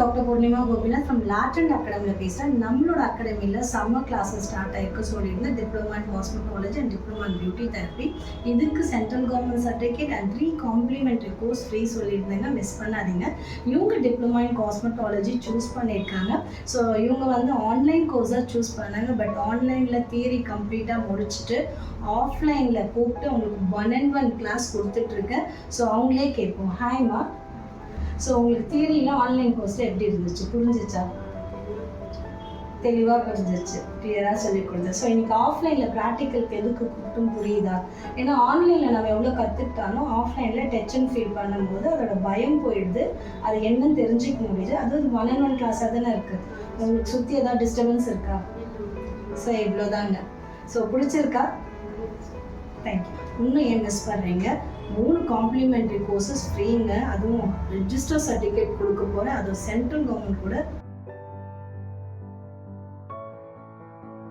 Doctor Purnima Gopinath from Latent அகாடமியில் பேசுகிறேன். நம்மளோட அகாடமியில் சம்மர் கிளாஸஸ் ஸ்டார்ட் ஆகிருக்கு சொல்லியிருந்தேன். Diploma in cosmetology and diploma in beauty therapy. இதுக்கு central government certificate and 3 complimentary course free சொல்லியிருந்தேங்க, மிஸ் பண்ணாதீங்க. இவங்க டிப்ளமா இன் காஸ்மெட்டாலஜி சூஸ் பண்ணியிருக்காங்க. ஸோ இவங்க வந்து ஆன்லைன் கோர்ஸாக சூஸ் பண்ணாங்க. பட் ஆன்லைனில் தியரி கம்ப்ளீட்டாக முடிச்சுட்டு ஆஃப்லைனில் கூப்பிட்டு அவங்களுக்கு 1-on-1 கிளாஸ் கொடுத்துட்ருக்கேன். ஸோ அவங்களே கேட்போம். ஹாய்மா, ஸோ உங்களுக்கு தியரிலாம் ஆன்லைன் கோர்ஸில் எப்படி இருந்துச்சு? புரிஞ்சிச்சா? தெளிவாக புரிஞ்சிச்சு, கிளியராக சொல்லி கொடுத்தேன். ஸோ இன்றைக்கி ஆஃப்லைனில் ப்ராக்டிக்கலுக்கு எதுக்கு கூப்பிட்டும் புரியுதா? ஏன்னா ஆன்லைனில் நம்ம எவ்வளோ கற்றுக்கிட்டாலும் ஆஃப்லைனில் டச் அண்ட் ஃபீல் பண்ணும்போது அதோட பயம் போயிடுது, அது என்னன்னு தெரிஞ்சிக்க முடியுது. அது 1-on-1 கிளாஸாக தானே இருக்குது. உங்களுக்கு சுற்றி ஏதாவது டிஸ்டர்பன்ஸ் இருக்கா? ஸோ இவ்வளோதாங்க. ஸோ பிடிச்சிருக்கா? தேங்க்யூ. இன்னும் ஏன் மிஸ் பண்ணுறீங்க? 3 காம்ப்ளிமெண்ட்ரி கோர்சஸ் ஃப்ரீங்க. அதுவும் ரெஜிஸ்டர் சர்டிஃபிகேட் கொடுக்க போகிறேன். அதுவும் சென்ட்ரல் கவர்மெண்ட் கூட